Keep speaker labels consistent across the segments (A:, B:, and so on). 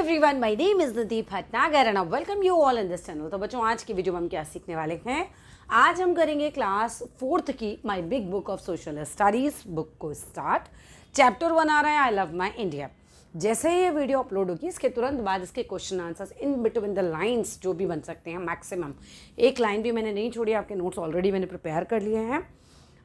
A: Everyone, my name is Nidhi Bhatnagar and I welcome you all in this channel. तो बच्चों, आज की video में हम क्या सीखने वाले हैं? आज हम करेंगे क्लास 4th की my big book of social studies book को स्टार्ट। चैप्टर 1 आ रहा है, आई लव माय इंडिया। जैसे ही ये वीडियो अपलोड होगी, इसके तुरंत बाद इसके question answers in between the lines जो भी बन सकते हैं, मैक्सिमम एक लाइन भी मैंने नहीं छोड़ी। आपके नोट्स ऑलरेडी मैंने प्रिपेयर कर लिए हैं,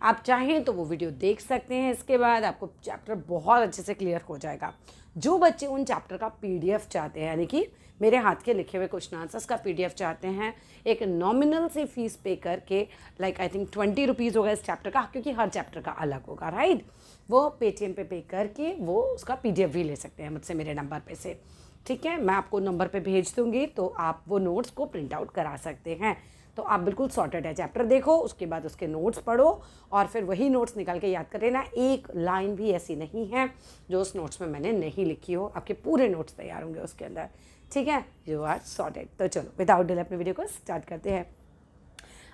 A: आप चाहें तो वो वीडियो देख सकते हैं। इसके बाद आपको चैप्टर बहुत अच्छे से क्लियर हो जाएगा। जो बच्चे उन चैप्टर का पीडीएफ चाहते हैं, यानी कि मेरे हाथ के लिखे हुए क्वेश्चन आंसर्स का पीडीएफ चाहते हैं, एक नॉमिनल सी फीस पे करके, लाइक आई थिंक 20 रुपीज़ होगा इस चैप्टर का, क्योंकि हर चैप्टर का अलग होगा, राइट। वो पेटीएम पे करके वो उसका पीडीएफ भी ले सकते हैं मुझसे, मेरे नंबर पे से, ठीक है। मैं आपको नंबर पे भेज दूँगी, तो आप वो नोट्स को प्रिंट आउट करा सकते हैं। तो आप बिल्कुल सॉर्टेड है। चैप्टर देखो, उसके बाद उसके नोट्स पढ़ो और फिर वही नोट्स निकाल के याद कर लेना। एक लाइन भी ऐसी नहीं है जो उस नोट्स में मैंने नहीं लिखी हो। आपके पूरे नोट्स तैयार होंगे उसके अंदर, ठीक है। You are sorted. तो चलो विदाउट डिले अपने वीडियो को स्टार्ट करते हैं।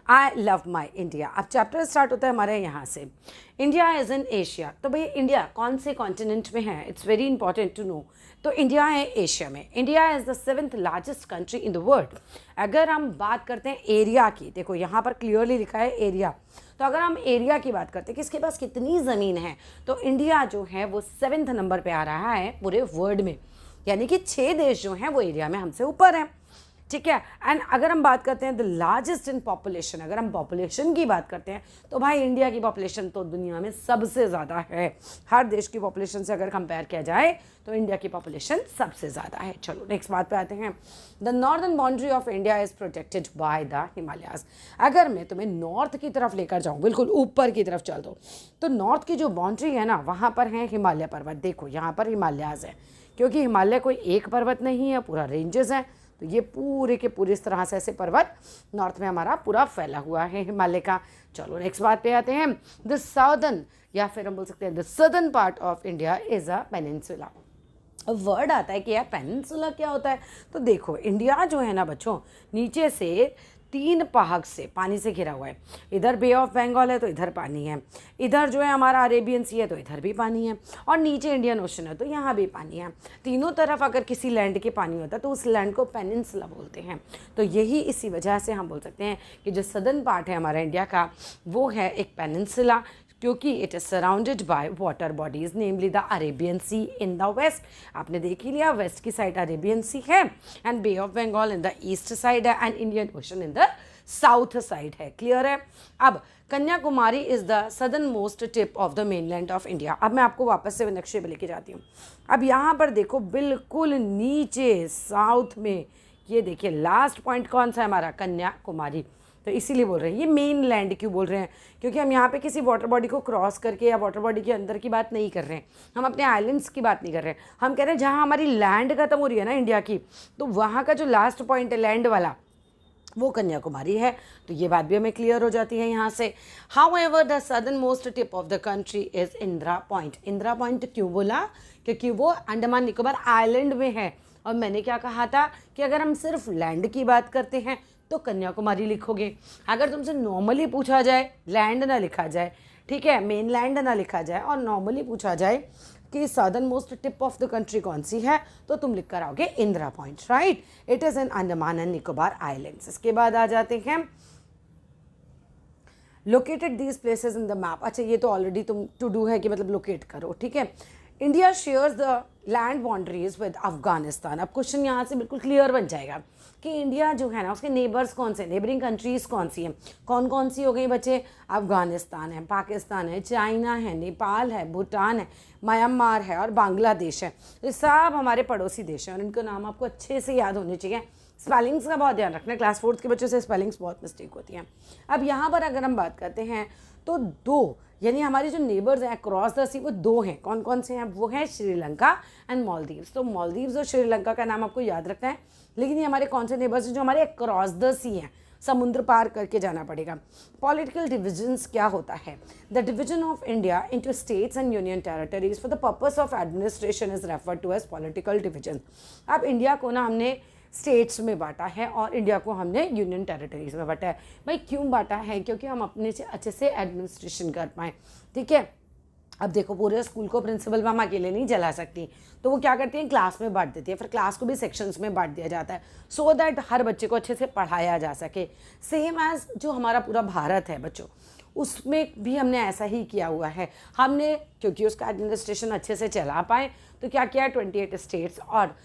A: I love my India. अब चैप्टर स्टार्ट होता है हमारे यहाँ से। India is in Asia. तो भाई इंडिया कौन से कॉन्टिनेंट में है? It's very important to know. तो इंडिया है एशिया में। India is the 7th largest country in the world. अगर हम बात करते हैं एरिया की, देखो यहाँ पर क्लियरली लिखा है एरिया। तो अगर हम एरिया की बात करते हैं कि इसके पास कितनी ज़मीन है, तो इंडिया जो है वो 7th नंबर पे आ रहा है पूरे वर्ल्ड में। यानी कि 6 देश जो हैं वो एरिया में हमसे ऊपर हैं, ठीक है। एंड अगर हम बात करते हैं द लार्जेस्ट इन पॉपुलेशन, अगर हम पॉपुलेशन की बात करते हैं तो भाई इंडिया की पॉपुलेशन तो दुनिया में सबसे ज़्यादा है। हर देश की पॉपुलेशन से अगर कंपेयर किया जाए तो इंडिया की पॉपुलेशन सबसे ज़्यादा है। चलो नेक्स्ट बात पे आते हैं। The northern boundary of India is protected by the Himalayas. अगर मैं तुम्हें नॉर्थ की तरफ लेकर जाऊँ, बिल्कुल ऊपर की तरफ चल दो, तो नॉर्थ की जो बाउंड्री है ना, वहाँ पर है हिमालय पर्वत। देखो यहाँ पर हिमालयाज है, क्योंकि हिमालय कोई एक पर्वत नहीं है, पूरा रेंजेस हैं। तो ये पूरे के पूरे इस तरह से ऐसे पर्वत नॉर्थ में हमारा पूरा फैला हुआ है हिमालय का। चलो नेक्स्ट बात पे आते हैं। द साउदर्न, या फिर हम बोल सकते हैं the southern part of India is a peninsula. Word आता है कि यार पेनिनसुला क्या होता है? तो देखो इंडिया जो है ना बच्चों, नीचे से 3 पहाड़ से पानी से घिरा हुआ है। इधर बे ऑफ बंगाल है तो इधर पानी है, इधर जो है हमारा अरेबियन सी है तो इधर भी पानी है, और नीचे इंडियन ओशन है तो यहाँ भी पानी है। तीनों तरफ अगर किसी लैंड के पानी होता है तो उस लैंड को पेनिनसुला बोलते हैं। तो यही इसी वजह से हम बोल सकते हैं कि जो सदर्न पार्ट है हमारा इंडिया का, वो है एक पेनिनसुला, क्योंकि it is surrounded by water bodies, namely the Arabian sea in the west. आपने देख ही लिया, वेस्ट की साइड अरेबियन सी है, and bay of Bengal in the east side है, and Indian ocean in the south side है। Clear है? अब Kanyakumari is the southern most tip of the mainland of India. अब मैं आपको वापस से नक्शे पे लेके जाती हूँ। अब यहाँ पर देखो, बिल्कुल नीचे साउथ में, ये देखिए लास्ट पॉइंट कौन सा है हमारा? कन्याकुमारी। तो इसीलिए बोल रहे हैं ये मेन लैंड क्यों बोल रहे हैं, क्योंकि हम यहाँ पे किसी वाटर बॉडी को क्रॉस करके या वाटर बॉडी के अंदर की बात नहीं कर रहे हैं, हम अपने आइलैंड्स की बात नहीं कर रहे हैं। हम कह रहे हैं जहाँ हमारी लैंड खत्म हो रही है ना इंडिया की, तो वहाँ का जो लास्ट पॉइंट है लैंड वाला, वो कन्याकुमारी है। तो ये बात भी हमें क्लियर हो जाती है यहाँ से। However the southern most tip of the country is Indira point. Indira point क्यों बोला? क्योंकि वो अंडमान निकोबार आइलैंड में है। और मैंने क्या कहा था कि अगर हम सिर्फ लैंड की बात करते हैं तो कन्याकुमारी लिखोगे। अगर तुमसे नॉर्मली पूछा जाए, लैंड ना लिखा जाए, ठीक है, मेन लैंड ना लिखा जाए, और नॉर्मली पूछा जाए कि southern most tip of the country कौन सी है, तो तुम लिख कर आओगे Indira point, right. It is in Andaman and Nicobar islands. इसके बाद आ जाते हैं located these places in the map. अच्छा, ये तो ऑलरेडी तुम टू डू है कि मतलब लोकेट करो, ठीक है। India shares the land boundaries with Afghanistan. अब क्वेश्चन यहाँ से बिल्कुल क्लियर बन जाएगा कि इंडिया जो है ना, उसके नेबर्स कौन से, नेबरिंग कंट्रीज़ कौन सी हैं? कौन कौन सी हो गई बच्चे? अफगानिस्तान है, पाकिस्तान है, चाइना है, नेपाल है, भूटान है, म्यांमार है और बांग्लादेश है। ये सब हमारे पड़ोसी देश हैं और इनका नाम आपको अच्छे से याद होने चाहिए। स्पेलिंग्स का बहुत ध्यान रखना, क्लास 4th के बच्चों से स्पेलिंग्स बहुत मिस्टेक होती हैं। अब यहाँ पर अगर हम बात करते हैं तो 2, यानी हमारे जो नेबर्स हैं अक्रॉस द सी, वो 2 हैं। कौन कौन से हैं? वो हैं श्रीलंका एंड मालदीव्स। तो मालदीव्स और श्रीलंका का नाम आपको याद रखना है, लेकिन ये हमारे कौन से नेबर्स हैं जो हमारे अक्रॉस द सी हैं, समुद्र पार करके जाना पड़ेगा। पॉलिटिकल डिविजन्स क्या होता है? The division of India into states and union territories for the purpose of administration is referred to as political division. अब इंडिया को ना हमने स्टेट्स में बांटा है और इंडिया को हमने यूनियन टेरिटरीज में बांटा है। भाई क्यों बांटा है? क्योंकि हम अपने से अच्छे से एडमिनिस्ट्रेशन कर पाएँ, ठीक है। अब देखो पूरे स्कूल को प्रिंसिपल मैम अकेले नहीं चला सकती, तो वो क्या करती हैं, क्लास में बांट देती है, फिर क्लास को भी सेक्शंस में बांट दिया जाता है सो दैट हर बच्चे को अच्छे से पढ़ाया जा सके। सेम एज जो हमारा पूरा भारत है बच्चों, उसमें भी हमने ऐसा ही किया हुआ है। हमने क्योंकि उसका एडमिनिस्ट्रेशन अच्छे से चला पाए तो क्या किया, 28 स्टेट्स और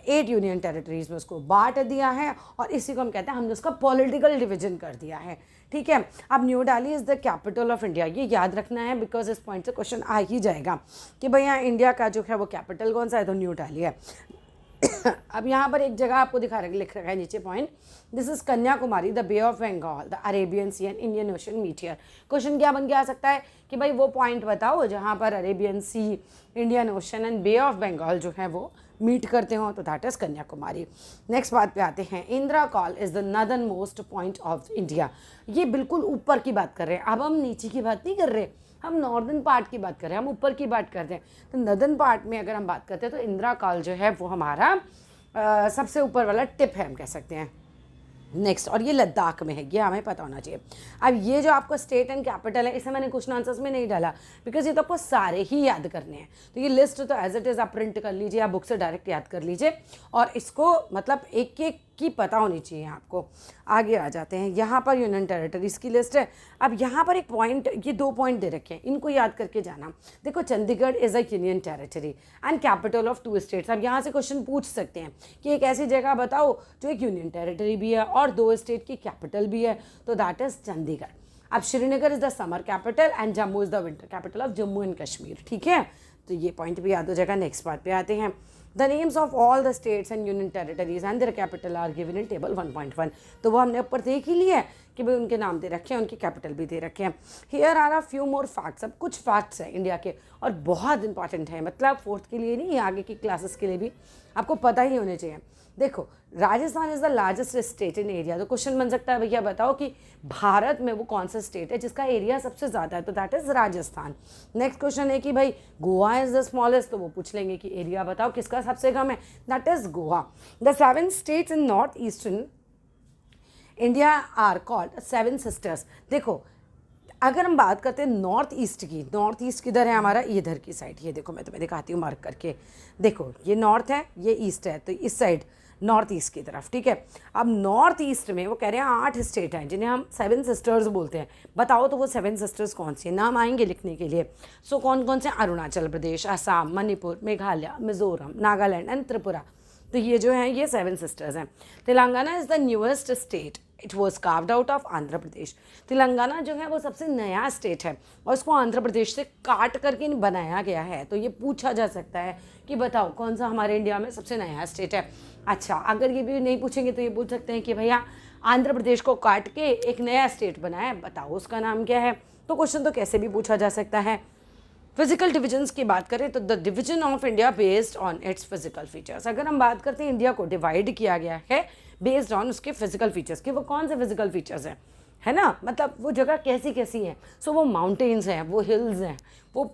A: 8 यूनियन टेरिटरीज में उसको बांट दिया है, और इसी को हम कहते हैं हमने उसका पॉलिटिकल डिवीजन कर दिया है। ठीक है, अब new Delhi is the capital of India, ये याद रखना है बिकॉज इस पॉइंट से क्वेश्चन आ ही जाएगा कि भैया इंडिया का जो है वो कैपिटल कौन सा है, तो न्यू दिल्ली है। अब यहाँ पर एक जगह आपको लिख रखा है नीचे point, this is Kanyakumari, the bay of Bengal, the Arabian sea and Indian ocean meet here. Question क्या बन के आ सकता है कि भाई वो पॉइंट बताओ जहाँ पर Arabian sea, Indian ocean and bay of Bengal जो है वो मीट करते हो, तो दैट इज कन्याकुमारी। नेक्स्ट बात पे आते हैं, Indira call is the northern most point of India. ये बिल्कुल ऊपर की बात कर रहे हैं, अब हम नीचे की बात नहीं कर रहे, हम नॉर्दर्न पार्ट की बात कर रहे हैं, हम ऊपर की बात करते हैं। तो नॉर्दर्न पार्ट में अगर हम बात करते हैं तो इंदिरा कॉल जो है वो हमारा सबसे ऊपर वाला टिप है, हम कह सकते हैं। नेक्स्ट, और ये लद्दाख में है, ये हमें पता होना चाहिए। अब ये जो आपका स्टेट एंड कैपिटल है, इसे मैंने क्वेश्चन आंसर्स में नहीं डाला बिकॉज ये तो आपको सारे ही याद करने हैं। तो ये लिस्ट तो एज इट इज़ आप प्रिंट कर लीजिए, आप बुक से डायरेक्ट याद कर लीजिए, और इसको मतलब एक एक की पता होनी चाहिए आपको। आगे आ जाते हैं, यहाँ पर यूनियन टेरिटरीज की लिस्ट है। अब यहाँ पर एक पॉइंट, ये 2 पॉइंट दे रखे हैं, इनको याद करके जाना। देखो, Chandigarh is a union territory and capital of 2 states. अब यहाँ से क्वेश्चन पूछ सकते हैं कि एक ऐसी जगह बताओ जो एक यूनियन टेरिटरी भी है और 2 स्टेट की कैपिटल भी है, तो दैट इज़ चंडीगढ़। अब Srinagar is the summer capital and Jammu is the winter capital of Jammu and Kashmir. ठीक है, तो ये पॉइंट भी याद हो जाएगा। नेक्स्ट पार्ट पे आते हैं, the names of all the states and union territories and their capital R given in table 1.1। तो वो हमने ऊपर देख ही लिया है कि भाई उनके नाम दे रखे हैं, उनकी कैपिटल भी दे रखे हैं। Here are a few more facts. अब कुछ फैक्ट्स हैं इंडिया के और बहुत इंपॉर्टेंट है, मतलब 4th के लिए नहीं, आगे की क्लासेस के लिए भी आपको पता ही होने चाहिए। देखो, Rajasthan is the largest state in area. तो क्वेश्चन बन सकता है भैया बताओ कि भारत में वो कौन सा स्टेट है जिसका एरिया सबसे ज़्यादा है, तो that is Rajasthan. Next question है कि भाई गोवा इज़ द स्मॉलेस्ट, तो वो पूछ लेंगे कि एरिया बताओ किसका सबसे कम है, that is Goa. The 7 states in north eastern India are called 7 sisters. देखो, अगर हम बात करते हैं नॉर्थ ईस्ट की, नॉर्थ ईस्ट किधर है हमारा, इधर की साइड, ये देखो मैं तुम्हें दिखाती हूँ मार्क करके। देखो, ये नॉर्थ है, ये ईस्ट है, तो इस साइड नॉर्थ ईस्ट की तरफ। ठीक है, अब नॉर्थ ईस्ट में वो कह रहे हैं 8 स्टेट हैं जिन्हें हम 7 सिस्टर्स बोलते हैं। बताओ तो वो 7 सिस्टर्स कौन सी हैं, नाम आएंगे लिखने के लिए। सो कौन कौन से, अरुणाचल प्रदेश, असम, मणिपुर, मेघालय, मिजोरम, नागालैंड एंड त्रिपुरा। तो ये जो हैं ये 7 सिस्टर्स हैं। Telangana is the newest state, it was carved out of Andhra Pradesh. Telangana जो है वो सबसे नया स्टेट है और इसको आंध्र प्रदेश से काट करके बनाया गया है। तो ये पूछा जा सकता है कि बताओ कौन सा हमारे इंडिया में सबसे नया स्टेट है। अच्छा, अगर ये भी नहीं पूछेंगे तो ये पूछ सकते हैं कि भैया आंध्र प्रदेश को काट के एक नया स्टेट बनाया है, बताओ उसका नाम क्या है। तो क्वेश्चन तो कैसे भी पूछा जा सकता है। फिजिकल डिविजन्स की बात करें तो the division of India based on it's physical features. अगर हम बात करते हैं इंडिया को डिवाइड किया गया है बेस्ड ऑन उसके फिजिकल फीचर्स कि वो कौन से फिजिकल फीचर्स हैं, है ना, मतलब वो जगह कैसी कैसी हैं। सो वो माउंटेन्स हैं, वो हिल्स हैं, वो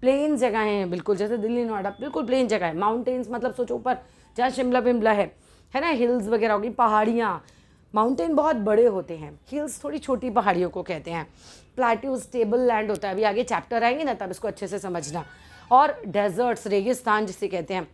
A: प्लेन जगहें हैं, बिल्कुल जैसे दिल्ली नोएडा बिल्कुल प्लेन जगह है। माउंटेन्स मतलब सोचो ऊपर जहाँ शिमला विमला है ना, हिल्स वगैरह होगी, पहाड़ियाँ। माउंटेन बहुत बड़े होते हैं, हिल्स थोड़ी छोटी पहाड़ियों को कहते हैं। प्लेट्यू स्टेबल लैंड होता है, अभी आगे चैप्टर आएंगे ना तब इसको अच्छे से समझना। और डेजर्ट्स, रेगिस्तान जिसे कहते हैं।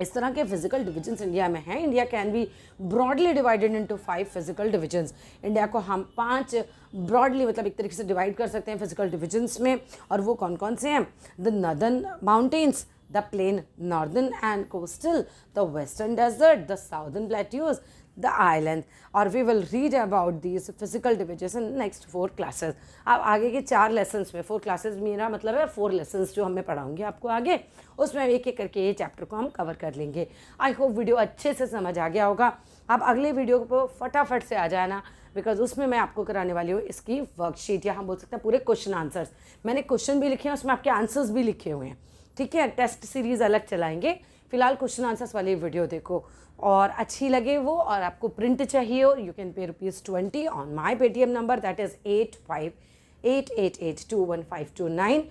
A: इस तरह के फिजिकल डिविजन्स इंडिया में हैं। India can be broadly divided into 5 physical divisions. India को हम 5 ब्रॉडली मतलब एक तरीके से डिवाइड कर सकते हैं फिजिकल डिविजन्स में, और वो कौन कौन से हैं, the northern mountains, the plain northern and coastal, the western desert, the southern plateaus, the island, और we will read about these physical divisions in next 4 classes। अब आगे के 4 lessons में, 4 classes मेरा मतलब है 4 lessons जो हमें पढ़ाऊंगी आपको आगे, उसमें एक एक करके ये चैप्टर को हम कवर कर लेंगे। आई होप वीडियो अच्छे से समझ आ गया होगा। अब अगले वीडियो को फटाफट से आ जाना बिकॉज उसमें मैं आपको कराने वाली हूँ इसकी वर्कशीट, या हम बोल सकते हैं पूरे क्वेश्चन आंसर्स। मैंने क्वेश्चन भी लिखे हैं, उसमें आपके आंसर्स भी लिखे हुए हैं। ठीक है, टेस्ट सीरीज़ अलग चलाएंगे, फिलहाल क्वेश्चन आंसर्स वाली वीडियो देखो और अच्छी लगे वो और आपको प्रिंट चाहिए हो, you can pay ₹20 on my Paytm number that is 8588821529।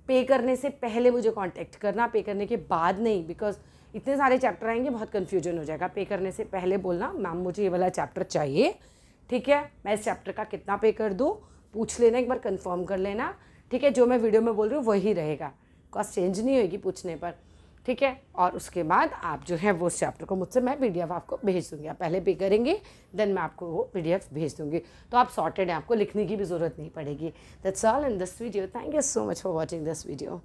A: पे करने से पहले मुझे कांटेक्ट करना, पे करने के बाद नहीं, बिकॉज इतने सारे चैप्टर आएंगे बहुत कन्फ्यूजन हो जाएगा। पे करने से पहले बोलना मैम मुझे ये वाला चैप्टर चाहिए, ठीक है, मैं इस चैप्टर का कितना पे कर दूँ, पूछ लेना, एक बार कंफर्म कर लेना। ठीक है, जो मैं वीडियो में बोल रही हूँ वही रहेगा, कॉस्ट चेंज नहीं होगी पूछने पर, ठीक है। और उसके बाद आप जो है वो उस चैप्टर को मुझसे मैं PDF आपको भेज दूँगी, आप पहले पे करेंगे देन मैं आपको वो PDF भेज दूँगी, तो आप सॉर्टेड हैं, आपको लिखने की भी ज़रूरत नहीं पड़ेगी। That's all in this video, thank you so much for watching this video.